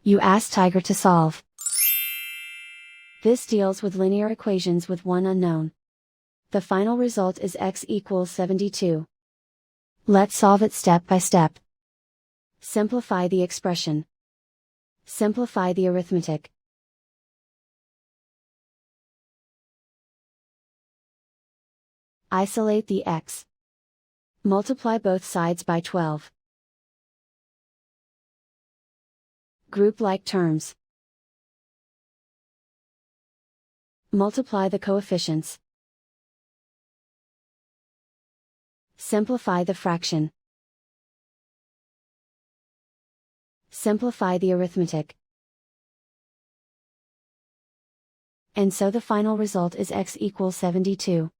You ask Tiger to solve. This deals with linear equations with one unknown. The final result is x equals 72. Let's solve it step by step. Simplify the expression. Simplify the arithmetic. Isolate the x. Multiply both sides by 12. Group like terms. Multiply the coefficients. Simplify the fraction. Simplify the arithmetic. And so the final result is x equals 72.